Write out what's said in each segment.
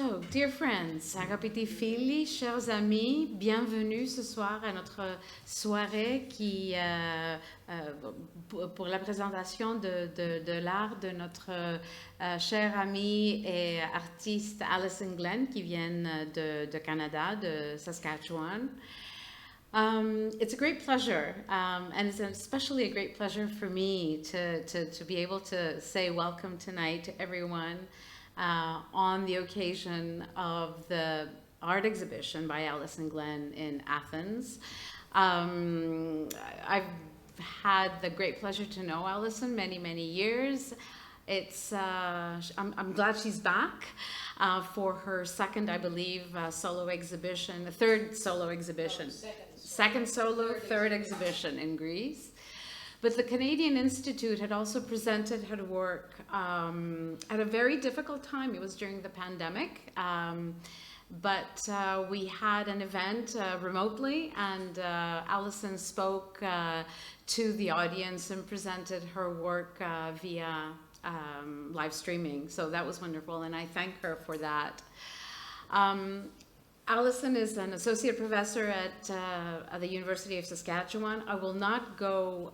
So, dear friends, agapiti fili, chers amis, bienvenue ce soir à notre soirée pour la présentation de l'art de notre chère amie et artiste Allyson Glenn qui vient de Canada, de Saskatchewan. It's a great pleasure, and it's especially a great pleasure for me to be able to say welcome tonight to everyone on the occasion of the art exhibition by Allyson Glenn in Athens. I've had the great pleasure to know Allyson many years. I'm glad she's back for her second, I believe, solo exhibition, the third solo exhibition. Third exhibition in Greece. But the Canadian Institute had also presented her work at a very difficult time. It was during the pandemic, but we had an event remotely, and Allyson spoke to the audience and presented her work via live streaming. So that was wonderful, and I thank her for that. Allyson is an associate professor at the University of Saskatchewan. I will not go,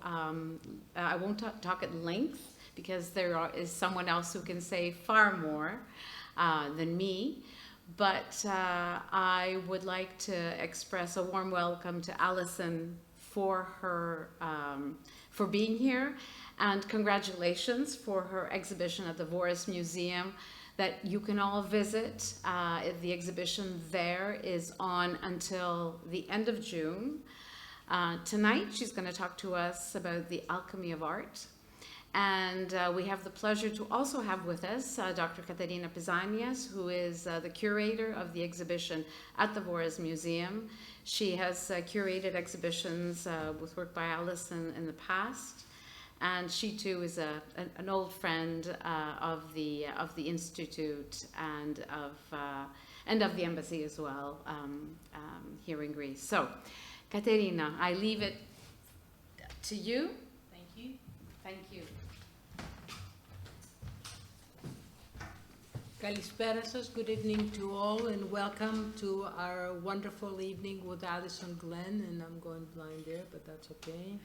I won't talk at length because is someone else who can say far more than me. But I would like to express a warm welcome to Allyson for her, for being here, and congratulations for her exhibition at the Vorres Museum that you can all visit. The exhibition there is on until the end of June. Tonight, she's going to talk to us about the Alchemy of Art. And we have the pleasure to also have with us Dr. Caterina Pisanias, who is the curator of the exhibition at the Vorres Museum. She has curated exhibitions with work by Allyson in the past. And she too is an old friend of the Institute and of the embassy as well here in Greece. So, Caterina, I leave it to you. Thank you. Thank you. Kalispera σας, good evening to all, and welcome to our wonderful evening with Allyson Glenn. And I'm going blind there, but that's okay.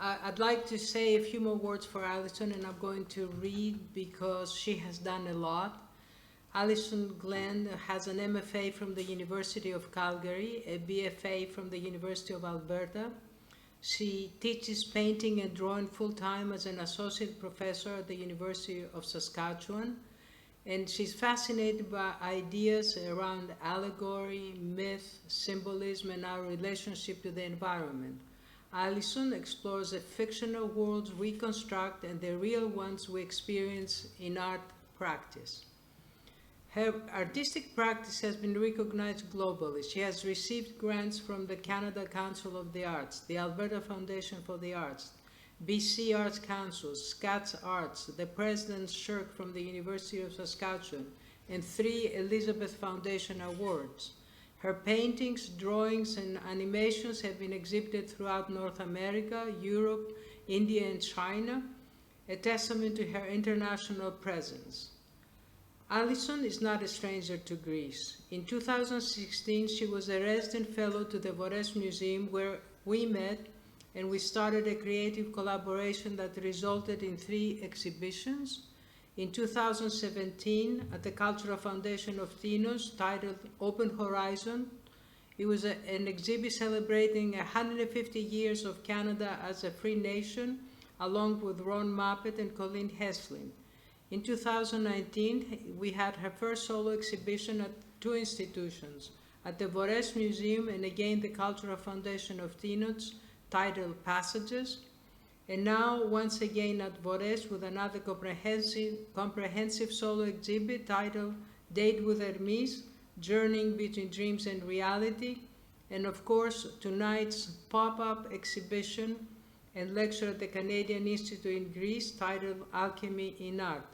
I'd like to say a few more words for Allyson, and I'm going to read because she has done a lot. Allyson Glenn has an MFA from the University of Calgary, a BFA from the University of Alberta. She teaches painting and drawing full-time as an associate professor at the University of Saskatchewan, and she's fascinated by ideas around allegory, myth, symbolism, and our relationship to the environment. Allyson explores the fictional worlds we construct and the real ones we experience in art practice. Her artistic practice has been recognized globally. She has received grants from the Canada Council of the Arts, the Alberta Foundation for the Arts, BC Arts Council, SCATS Arts, the President's Shirk from the University of Saskatchewan, and 3 Elizabeth Foundation Awards. Her paintings, drawings, and animations have been exhibited throughout North America, Europe, India, and China, a testament to her international presence. Allyson is not a stranger to Greece. In 2016, she was a resident fellow to the Vorres Museum, where we met, and we started a creative collaboration that resulted in 3 exhibitions. In 2017, at the Cultural Foundation of Tinos, titled Open Horizon, it was an exhibit celebrating 150 years of Canada as a free nation, along with Ron Muppet and Colleen Heslin. In 2019, we had her first solo exhibition at 2 institutions, at the Vorres Museum and again the Cultural Foundation of Tinos, titled Passages. And now, once again at Vorres with another comprehensive solo exhibit titled Date with Hermes, Journeying Between Dreams and Reality, and of course, tonight's pop-up exhibition and lecture at the Canadian Institute in Greece titled Alchemy in Art.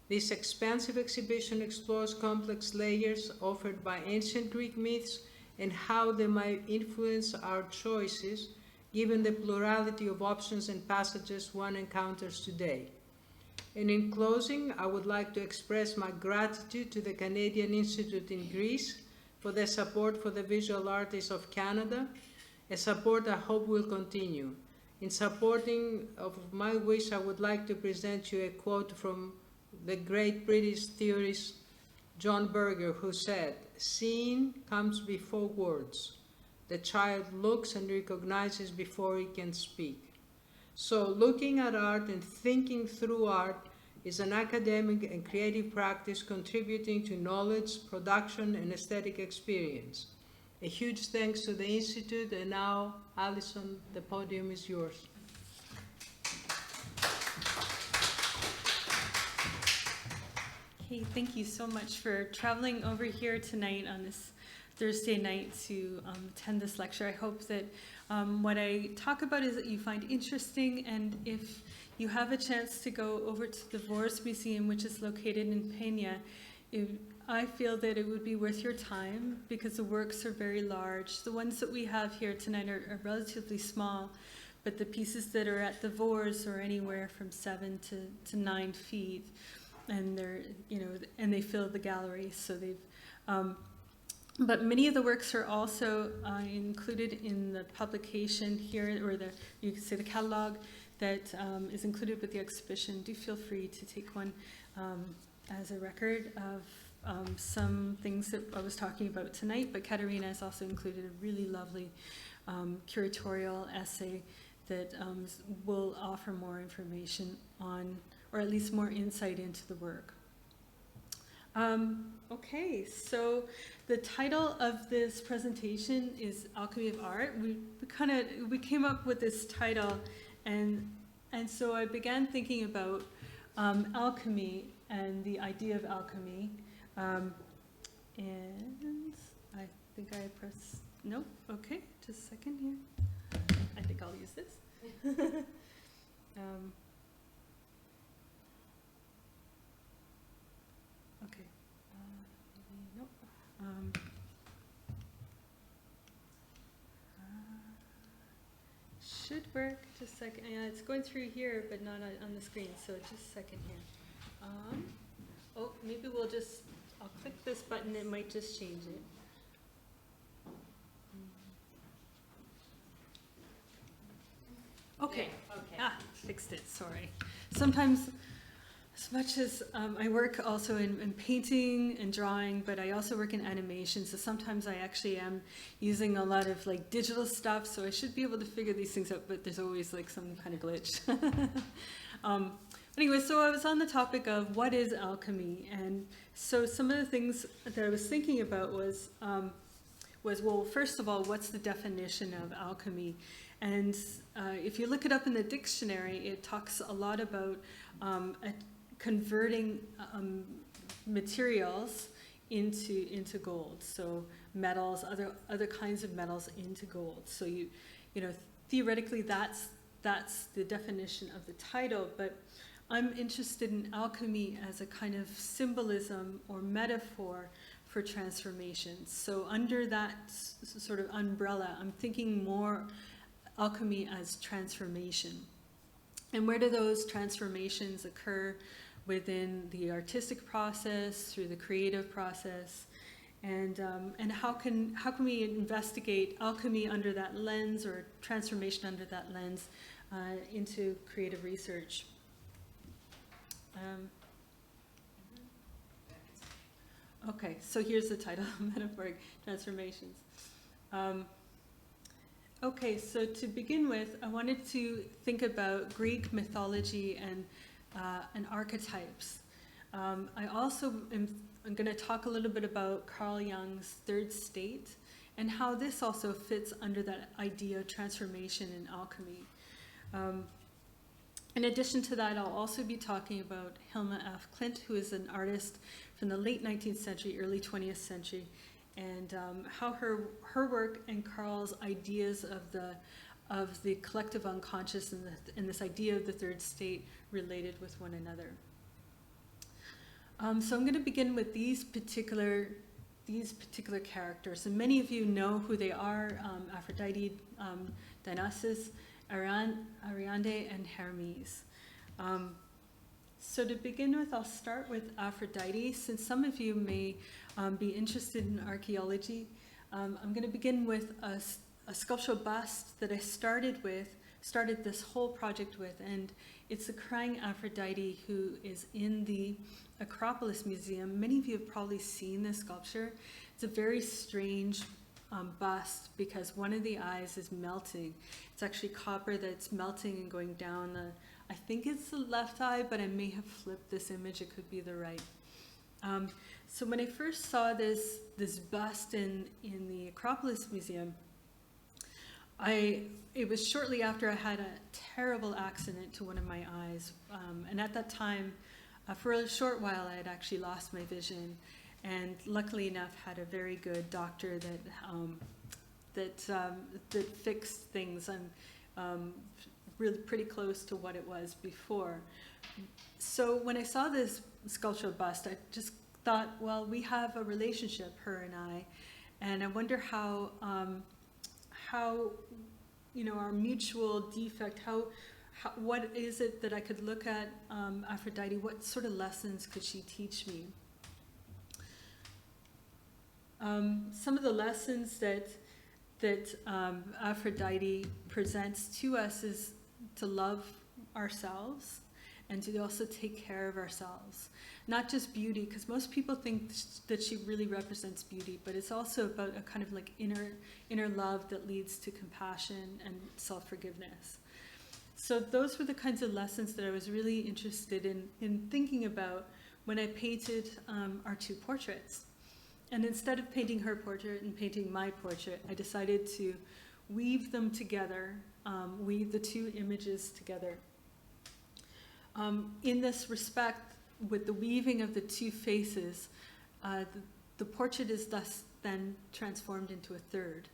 This expansive exhibition explores complex layers offered by ancient Greek myths and how they might influence our choices given the plurality of options and passages one encounters today. And in closing, I would like to express my gratitude to the Canadian Institute in Greece for their support for the visual artists of Canada, a support I hope will continue. In supporting of my wish, I would like to present you a quote from the great British theorist John Berger, who said, "Seeing comes before words. The child looks and recognizes before he can speak." So looking at art and thinking through art is an academic and creative practice contributing to knowledge, production, and aesthetic experience. A huge thanks to the Institute, and now, Allyson, the podium is yours. Okay, thank you so much for traveling over here tonight on this Thursday night to attend this lecture. I hope that what I talk about is that you find interesting, and if you have a chance to go over to the Vorres Museum, which is located in Peña, I feel that it would be worth your time because the works are very large. The ones that we have here tonight are relatively small, but the pieces that are at the Vorres are anywhere from 7 to 9 feet, and they're, you know, and they fill the gallery. So they've, but many of the works are also included in the publication here, or the, you could say, the catalog that is included with the exhibition. Do feel free to take one as a record of some things that I was talking about tonight, but Katerina has also included a really lovely curatorial essay that will offer more information on, or at least more insight into the work. Okay, so the title of this presentation is Alchemy of Art. We came up with this title, and so I began thinking about alchemy and the idea of alchemy. And I think I pressed, no, okay, just a second here. I think I'll use this. Okay, maybe, nope. Should work, just a second. Yeah, it's going through here, but not on the screen, so just a second here. Oh, maybe we'll just, I'll click this button, it might just change it. Okay. Okay. Ah, fixed it, sorry. Sometimes, as much as I work also in painting and drawing, but I also work in animation, so sometimes I actually am using a lot of like digital stuff, so I should be able to figure these things out, but there's always like some kind of glitch. Anyway, so I was on the topic of what is alchemy, and so some of the things that I was thinking about was well, first of all, what's the definition of alchemy? And if you look it up in the dictionary, it talks a lot about converting materials into gold, so metals, other kinds of metals into gold. So you know, theoretically, that's the definition of the title, but I'm interested in alchemy as a kind of symbolism or metaphor for transformation. So under that sort of umbrella, I'm thinking more alchemy as transformation. And where do those transformations occur within the artistic process, through the creative process, and how can we investigate alchemy under that lens, or transformation under that lens, into creative research? Okay, so here's the title, Metaphoric Transformations. Okay, so to begin with, I wanted to think about Greek mythology and archetypes. I also I'm going to talk a little bit about Carl Jung's third state and how this also fits under that idea of transformation in alchemy. In addition to that, I'll also be talking about Hilma F. Klint, who is an artist from the late 19th century, early 20th century, and how her work and Carl's ideas of the collective unconscious and this idea of the third state related with one another. So I'm going to begin with these particular characters, and many of you know who they are: Aphrodite, Dionysus, Ariadne, and Hermes. So to begin with, I'll start with Aphrodite. Since some of you may be interested in archaeology, I'm going to begin with a sculptural bust that I started this whole project with, and it's a crying Aphrodite who is in the Acropolis Museum. Many of you have probably seen this sculpture. It's a very strange bust because one of the eyes is melting. It's actually copper that's melting and going down I think it's the left eye, but I may have flipped this image. It could be the right. So when I first saw this bust in the Acropolis Museum, it was shortly after I had a terrible accident to one of my eyes. And at that time, for a short while, I had actually lost my vision. And luckily enough, had a very good doctor that fixed things. I'm really pretty close to what it was before. So when I saw this sculptural bust, I just thought, well, we have a relationship, her and I wonder how our mutual defect, what is it that I could look at Aphrodite, what sort of lessons could she teach me? Some of the lessons that Aphrodite presents to us is to love ourselves and to also take care of ourselves. Not just beauty, because most people think that she really represents beauty, but it's also about a kind of like inner love that leads to compassion and self-forgiveness. So those were the kinds of lessons that I was really interested in thinking about when I painted our two portraits. And instead of painting her portrait and painting my portrait, I decided to weave them together, weave the two images together. In this respect, with the weaving of the two faces, the portrait is thus then transformed into a third.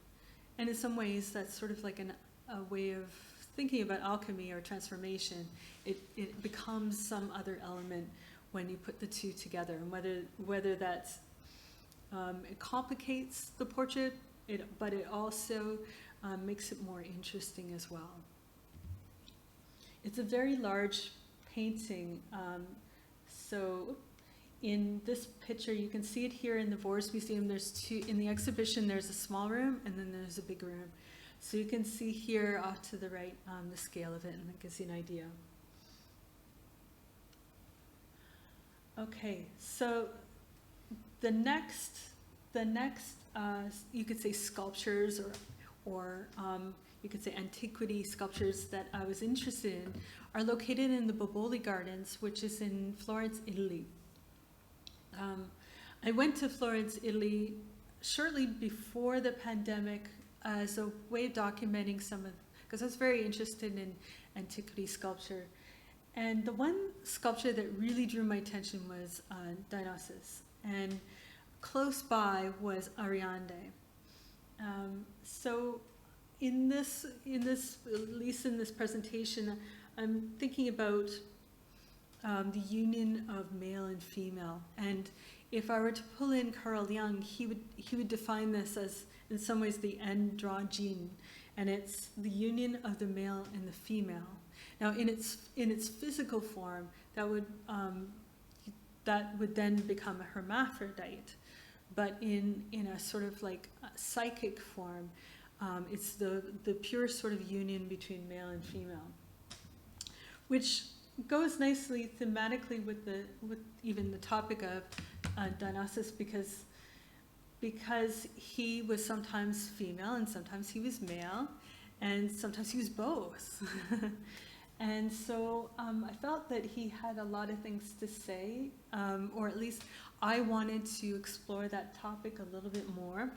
And in some ways, that's sort of like a way of thinking about alchemy or transformation. It becomes some other element when you put the two together, and whether that's it complicates the portrait, but it also makes it more interesting as well. It's a very large painting. So in this picture, you can see it here in the Vorres Museum. There's two, in the exhibition, there's a small room and then there's a big room. So you can see here off to the right the scale of it, and that gives you an idea. Okay, so the next you could say sculptures or you could say antiquity sculptures that I was interested in are located in the Boboli Gardens, which is in Florence, Italy. I went to Florence, Italy shortly before the pandemic as a way of documenting because I was very interested in antiquity sculpture. And the one sculpture that really drew my attention was Dionysus, and close by was Ariadne. So in this, at least in this presentation, I'm thinking about the union of male and female. And if I were to pull in Carl Jung, he would define this as, in some ways, the androgyne, and it's the union of the male and the female. Now, in its physical form, that would then become a hermaphrodite, but in a sort of like psychic form, it's the pure sort of union between male and female, which goes nicely thematically with even the topic of Dionysus, because he was sometimes female and sometimes he was male and sometimes he was both. And so I felt that he had a lot of things to say, or at least I wanted to explore that topic a little bit more.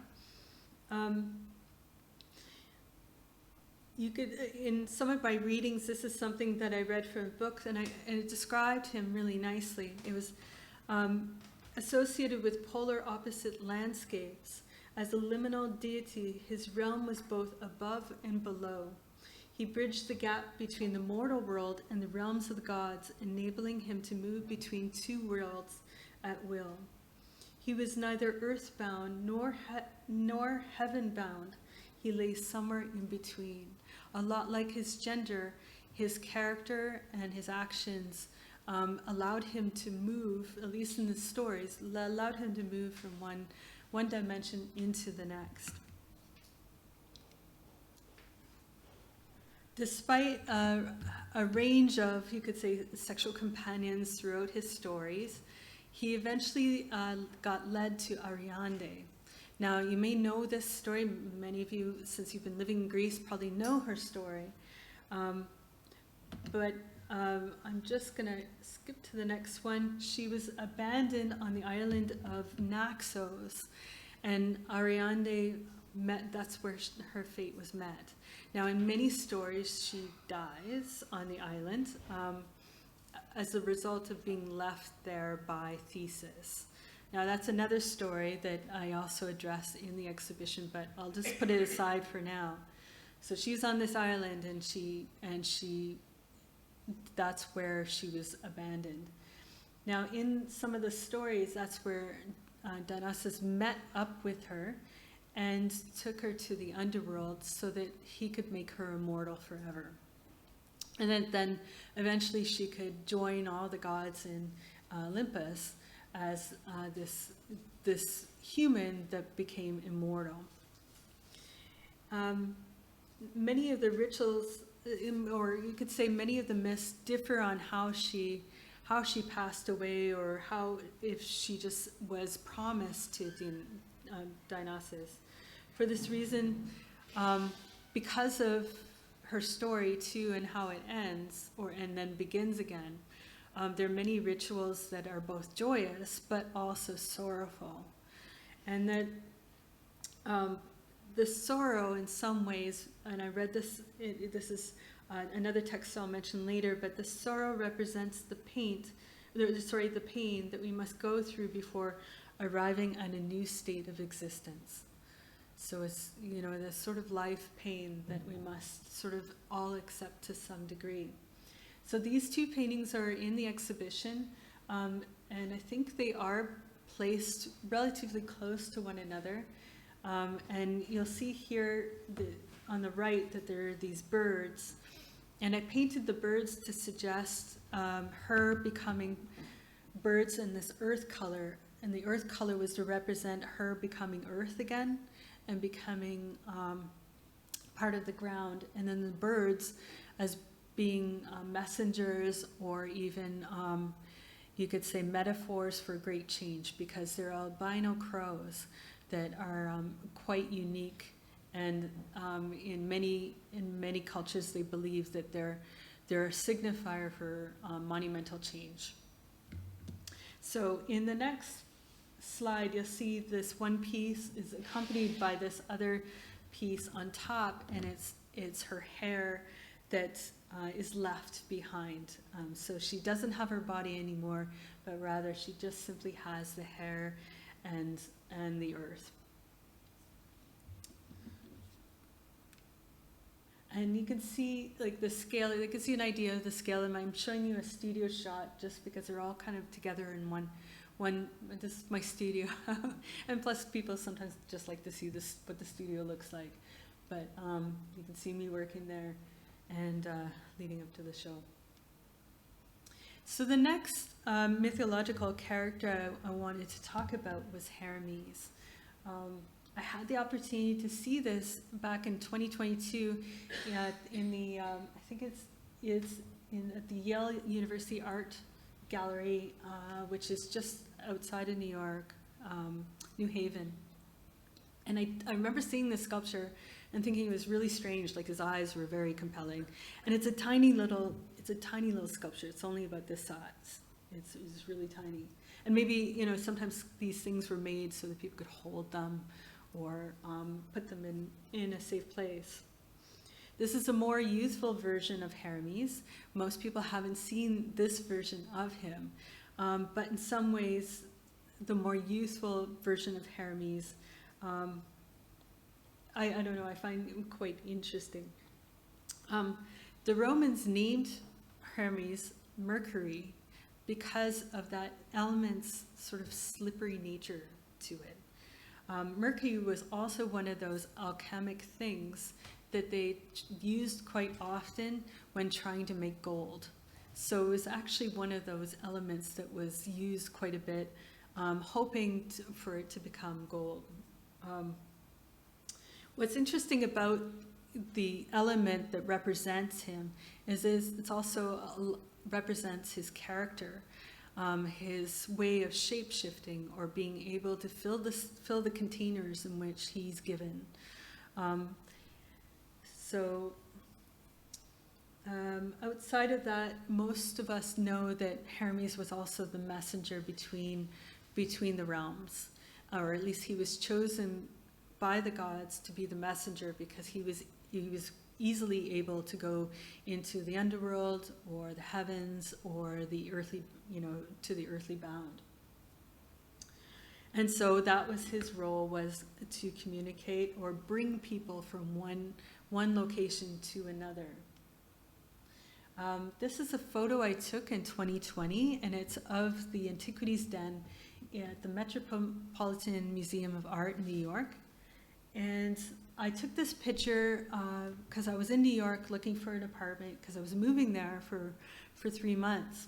You could, in some of my readings, this is something that I read from books, and it described him really nicely. It was associated with polar opposite landscapes. As a liminal deity, his realm was both above and below. He bridged the gap between the mortal world and the realms of the gods, enabling him to move between two worlds at will. He was neither earthbound nor heaven-bound. He lay somewhere in between. A lot like his gender, his character and his actions allowed him to move, at least in the stories, allowed him to move from one dimension into the next. Despite a range of, you could say, sexual companions throughout his stories, he eventually got led to Ariadne. Now, you may know this story. Many of you, since you've been living in Greece, probably know her story. But I'm just going to skip to the next one. She was abandoned on the island of Naxos, and Ariadne that's where her fate was met. Now, in many stories, she dies on the island as a result of being left there by Theseus. Now, that's another story that I also address in the exhibition, but I'll just put it aside for now. So she's on this island, and that's where she was abandoned. Now, in some of the stories, that's where Dionysus met up with her and took her to the underworld so that he could make her immortal forever. And then eventually she could join all the gods in Olympus as this human that became immortal. Many of the rituals, or you could say many of the myths, differ on how she passed away, or if she just was promised to Dionysus. For this reason, because of her story too, and how it ends, and then begins again, there are many rituals that are both joyous but also sorrowful, and that the sorrow in some ways, and I read this. This is another text I'll mention later, but the sorrow represents the pain that we must go through before arriving at a new state of existence. So it's, this sort of life pain that we must sort of all accept to some degree. So these two paintings are in the exhibition, and I think they are placed relatively close to one another. And you'll see here on the right that there are these birds. And I painted the birds to suggest her becoming birds in this earth color. And the earth color was to represent her becoming earth again and becoming part of the ground. And then the birds as being messengers, or even you could say metaphors for great change, because they're albino crows that are quite unique. And in many cultures, they believe that they're a signifier for monumental change. So in the next slide, you'll see this one piece is accompanied by this other piece on top, and it's her hair that is left behind. So she doesn't have her body anymore, but rather she just simply has the hair and the earth. And you can see the scale, you can see an idea of the scale, and I'm showing you a studio shot just because they're all kind of together in one, this is my studio. And plus people sometimes just like to see what the studio looks like. But you can see me working there and leading up to the show. So the next mythological character I wanted to talk about was Hermes. I had the opportunity to see this back in 2022 in the, I think it's at the Yale University Art Gallery, which is just outside of New York, New Haven. And I remember seeing this sculpture and thinking it was really strange, like his eyes were very compelling. And it's a tiny little sculpture. It's only about this size. It's really tiny. And maybe, sometimes these things were made so that people could hold them or put them in a safe place. This is a more youthful version of Hermes. Most people haven't seen this version of him. But in some ways, the more youthful version of Hermes, I don't know, I find it quite interesting. The Romans named Hermes Mercury because of that element's sort of slippery nature to it. Mercury was also one of those alchemic things that they used quite often when trying to make gold. So it was actually one of those elements that was used quite a bit, hoping for it to become gold. What's interesting about the element that represents him is it's also represents his character, his way of shape-shifting, or being able to fill the containers in which he's given. Outside of that, most of us know that Hermes was also the messenger between the realms, or at least he was chosen by the gods to be the messenger because he was easily able to go into the underworld or the heavens or the earthly, to the earthly bound. And so that was his role, was to communicate or bring people from one location to another. This is a photo I took in 2020, and it's of the Antiquities Den at the Metropolitan Museum of Art in New York. And I took this picture because I was in New York looking for an apartment because I was moving there for 3 months.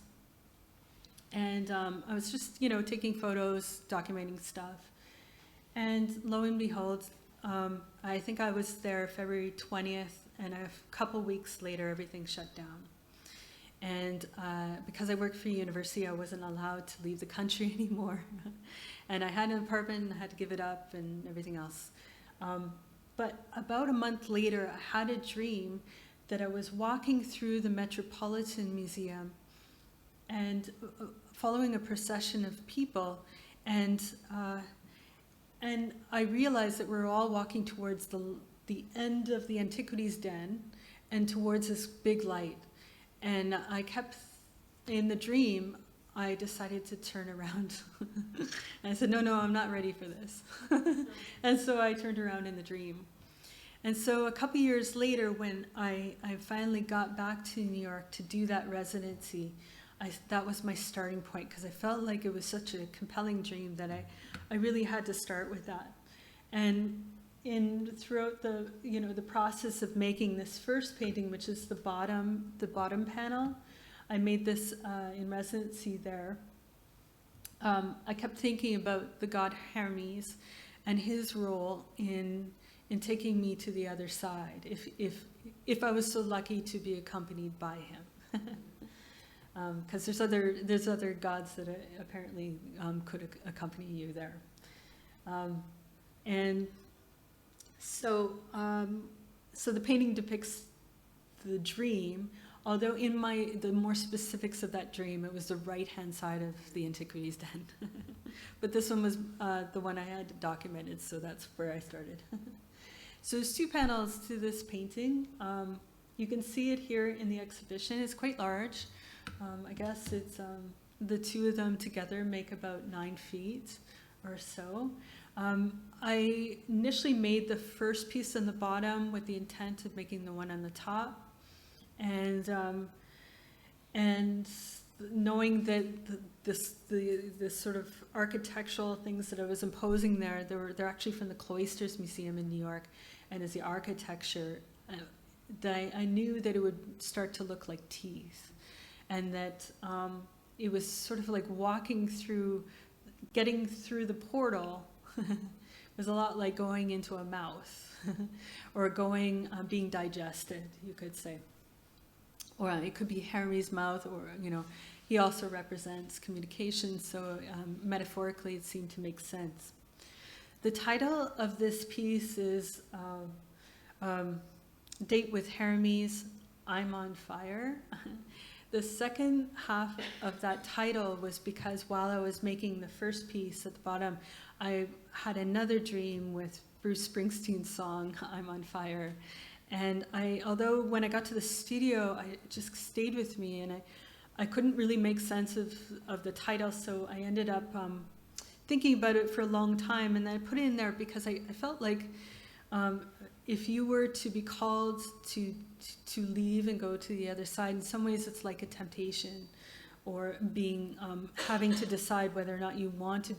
And I was just, taking photos, documenting stuff. And lo and behold, I think I was there February 20th, and a couple weeks later, everything shut down. And because I worked for a university, I wasn't allowed to leave the country anymore. And I had an apartment, and I had to give it up and everything else. But about a month later, I had a dream that I was walking through the Metropolitan Museum and following a procession of people, and I realized that we're all walking towards the end of the Antiquities Den and towards this big light. And I kept, in the dream, I decided to turn around. And I said, no, I'm not ready for this. And so I turned around in the dream. And so a couple years later, when I finally got back to New York to do that residency, that was my starting point, because I felt like it was such a compelling dream that I really had to start with that. And throughout the process of making this first painting, which is the bottom panel, I made this in residency there. I kept thinking about the god Hermes and his role in taking me to the other side, if I was so lucky to be accompanied by him. Because there's other gods that apparently could accompany you there. And so the painting depicts the dream, although in the more specifics of that dream, it was the right-hand side of the Antiquities Den. But this one was the one I had documented, so that's where I started. So there's 2 panels to this painting. You can see it here in the exhibition. It's quite large. I guess it's the 2 of them together make about 9 feet or so. I initially made the first piece on the bottom with the intent of making the one on the top, and knowing that this sort of architectural things that I was imposing there, they're actually from the Cloisters Museum in New York, and as the architecture, that I knew that it would start to look like teeth, and that it was sort of like getting through the portal. It was a lot like going into a mouth, or being digested, you could say. Or it could be Hermes' mouth, or, he also represents communication, so metaphorically it seemed to make sense. The title of this piece is Date with Hermes, I'm on Fire. The second half of that title was because while I was making the first piece at the bottom, I had another dream with Bruce Springsteen's song, I'm on Fire. And although when I got to the studio, it just stayed with me, and I couldn't really make sense of the title, so I ended up thinking about it for a long time, and then I put it in there because I felt like if you were to be called to leave and go to the other side, in some ways it's like a temptation, or being having to decide whether or not you want to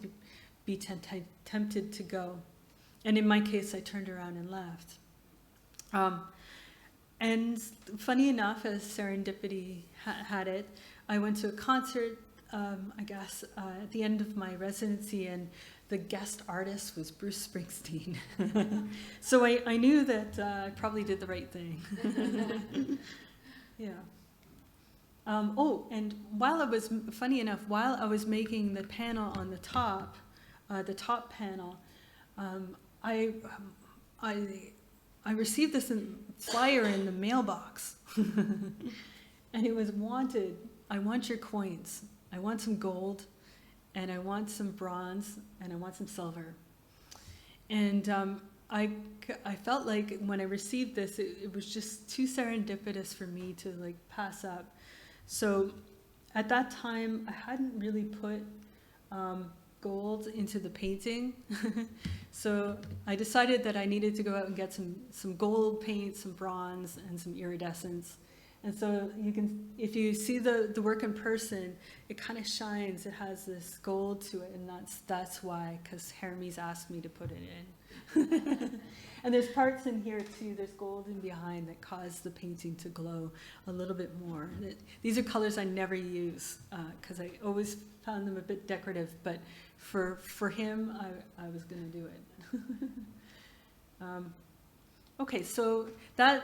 be tempted to go. And in my case, I turned around and left. and funny enough, as serendipity had it, I went to a concert, I guess, at the end of my residency, and the guest artist was Bruce Springsteen. So I knew that I probably did the right thing. Yeah. Oh, and funny enough, while I was making the panel on the top panel, I received this flyer in the mailbox, and it was wanted. I want your coins. I want some gold, and I want some bronze, and I want some silver. And I felt like when I received this, it was just too serendipitous for me to like pass up. So at that time, I hadn't really put gold into the painting. So I decided that I needed to go out and get some gold paint, some bronze, and some iridescence. And so you can, if you see the work in person, it kind of shines. It has this gold to it, and that's why, because Hermes asked me to put it in. And there's parts in here too. There's gold in behind that cause the painting to glow a little bit more. These are colors I never use because I always found them a bit decorative. But for him, I was going to do it. Okay, so that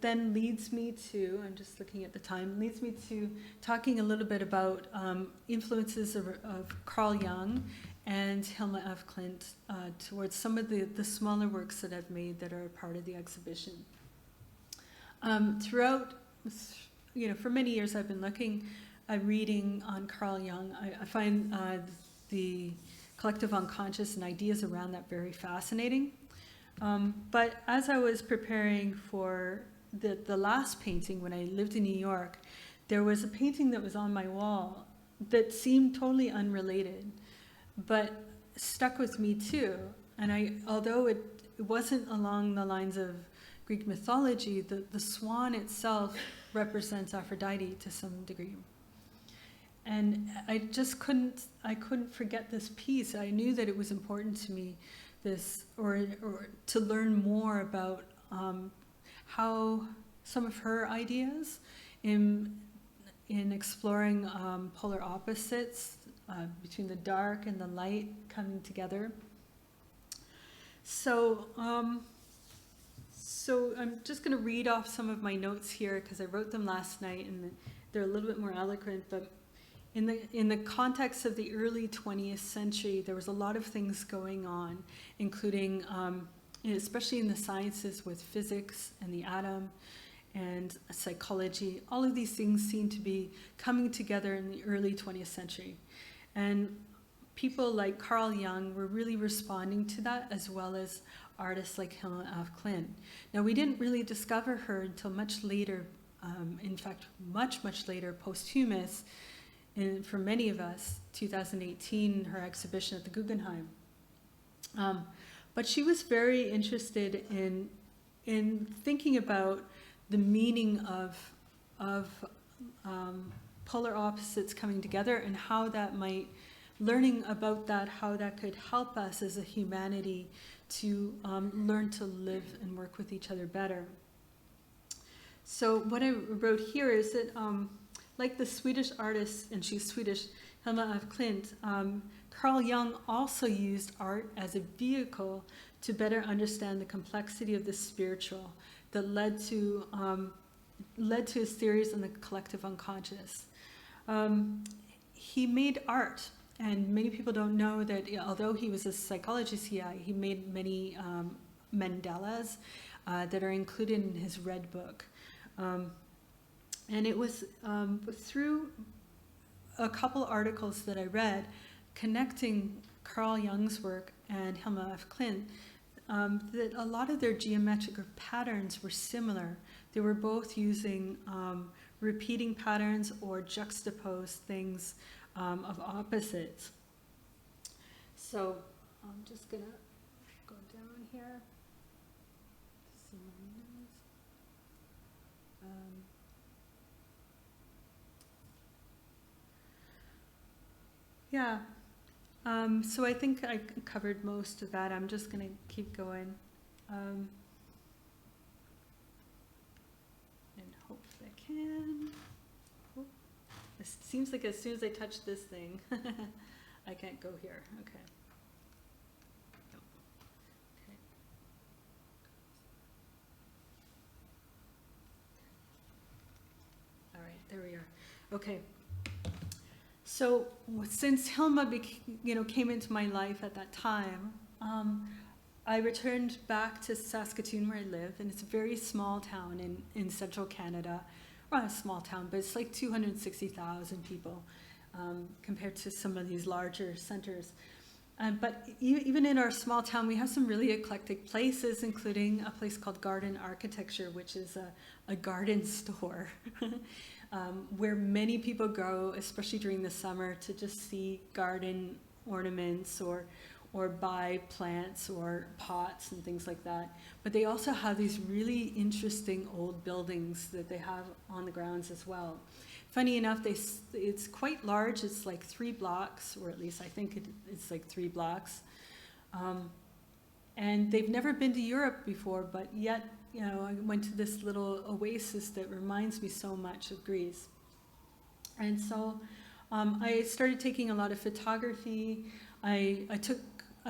then leads me to, I'm just looking at the time, leads me to talking a little bit about influences of Carl Jung and Hilma af Klint towards some of the smaller works that I've made that are part of the exhibition. Throughout, for many years I've been reading on Carl Jung. I find the collective unconscious and ideas around that very fascinating. But as I was preparing for the last painting when I lived in New York, there was a painting that was on my wall that seemed totally unrelated, but stuck with me too. And although it wasn't along the lines of Greek mythology, the swan itself represents Aphrodite to some degree. And I couldn't forget this piece. I knew that it was important to me, or to learn more about how some of her ideas in exploring polar opposites between the dark and the light coming together. So I'm just going to read off some of my notes here because I wrote them last night and they're a little bit more eloquent. But in the context of the early 20th century, there was a lot of things going on, including, especially in the sciences with physics and the atom and psychology. All of these things seem to be coming together in the early 20th century. And people like Carl Jung were really responding to that, as well as artists like Hilma af Klint. Now, we didn't really discover her until much later, in fact, much, much later, posthumous, and for many of us, 2018, her exhibition at the Guggenheim. But she was very interested in thinking about the meaning of polar opposites coming together and how that might, learning about that, how that could help us as a humanity to learn to live and work with each other better. So what I wrote here is that like the Swedish artist, and she's Swedish, Hilma af Klint, Carl Jung also used art as a vehicle to better understand the complexity of the spiritual that led to his theories on the collective unconscious. He made art, and many people don't know that although he was a psychologist, he made many mandalas that are included in his Red Book. And it was through a couple articles that I read connecting Carl Jung's work and Hilma af Klint that a lot of their geometric patterns were similar. They were both using repeating patterns or juxtaposed things of opposites. So I'm just going to go down here. See my notes. Yeah, so I think I covered most of that. I'm just going to keep going. can. Oh, it seems like as soon as I touch this thing, I can't go here. Okay. Okay. All right, there we are. Okay. So since Hilma came into my life at that time, I returned back to Saskatoon where I live, and it's a very small town in central Canada. Well, not a small town, but it's like 260,000 people compared to some of these larger centers. But even in our small town, we have some really eclectic places, including a place called Garden Architecture, which is a garden store where many people go, especially during the summer, to just see garden ornaments or buy plants or pots and things like that. But they also have these really interesting old buildings that they have on the grounds as well. Funny enough, it's quite large. It's like 3 blocks, or at least I think it's like 3 blocks. And they've never been to Europe before, but yet, I went to this little oasis that reminds me so much of Greece. And so I started taking a lot of photography. I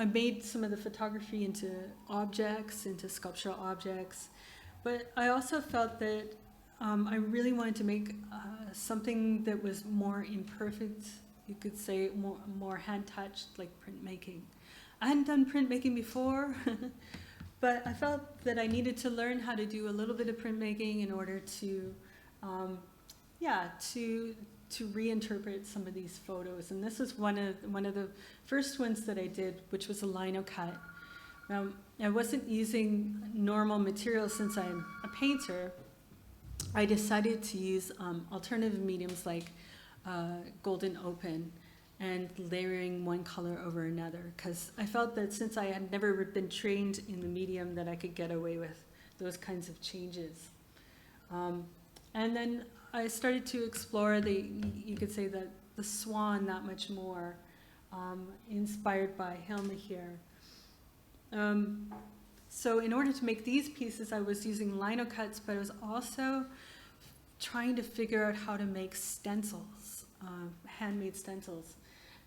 made some of the photography into objects, into sculptural objects, but I also felt that I really wanted to make something that was more imperfect, you could say more hand-touched, like printmaking. I hadn't done printmaking before, but I felt that I needed to learn how to do a little bit of printmaking in order to reinterpret some of these photos. And this was one of the first ones that I did, which was a lino cut. I wasn't using normal materials since I'm a painter. I decided to use alternative mediums like golden open and layering one color over another, because I felt that since I had never been trained in the medium, that I could get away with those kinds of changes. And then I started to explore you could say that the swan that much more, inspired by Hilma here. So in order to make these pieces, I was using lino cuts, but I was also trying to figure out how to make stencils, handmade stencils.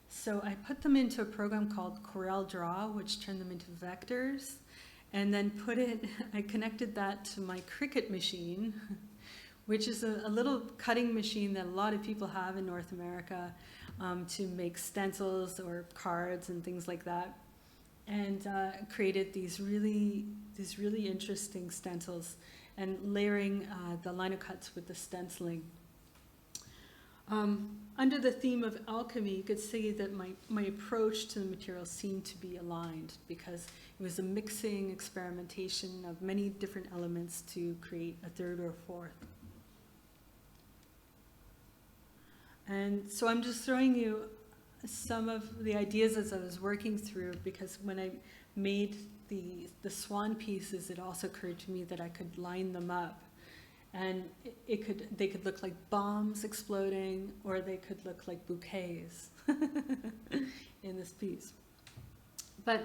So I put them into a program called Corel Draw, which turned them into vectors, and then I connected that to my Cricut machine, which is a little cutting machine that a lot of people have in North America to make stencils or cards and things like that, and created these really interesting stencils and layering the lino cuts with the stenciling. Under the theme of alchemy, you could say that my approach to the material seemed to be aligned, because it was a mixing experimentation of many different elements to create a third or fourth. And so I'm just throwing you some of the ideas as I was working through, because when I made the swan pieces, it also occurred to me that I could line them up, and they could look like bombs exploding, or they could look like bouquets in this piece. But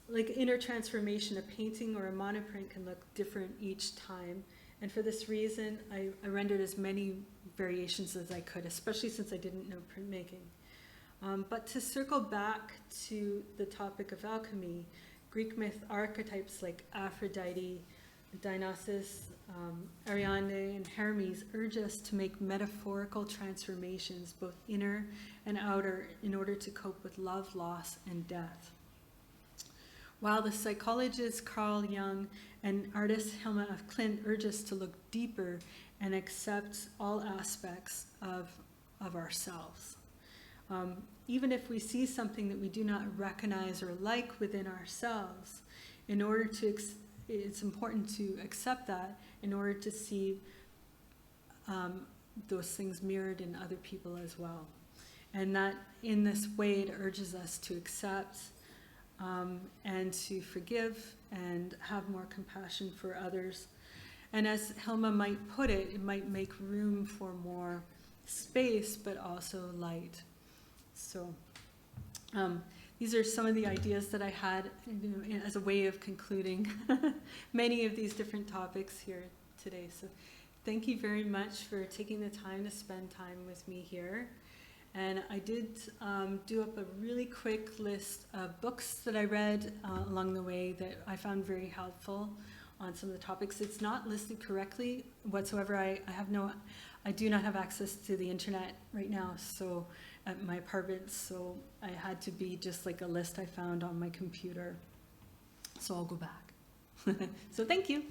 like inner transformation, a painting or a monoprint can look different each time. And for this reason, I rendered as many variations as I could, especially since I didn't know printmaking. But to circle back to the topic of alchemy, Greek myth archetypes like Aphrodite, Dionysus, Ariadne, and Hermes urge us to make metaphorical transformations, both inner and outer, in order to cope with love, loss, and death. While the psychologist Carl Jung and artist Hilma af Klint urge us to look deeper and accept all aspects of ourselves. Even if we see something that we do not recognize or like within ourselves, it's important to accept that in order to see those things mirrored in other people as well. And that in this way it urges us to accept and to forgive and have more compassion for others. And as Hilma might put it, it might make room for more space, but also light. So these are some of the ideas that I had as a way of concluding many of these different topics here today. So Thank you very much for taking the time to spend time with me here. And I did do up a really quick list of books that I read along the way that I found very helpful on some of the topics. It's not listed correctly whatsoever. I do not have access to the internet right now, so at my apartment, so I had to be just like a list I found on my computer. So I'll go back. So thank you.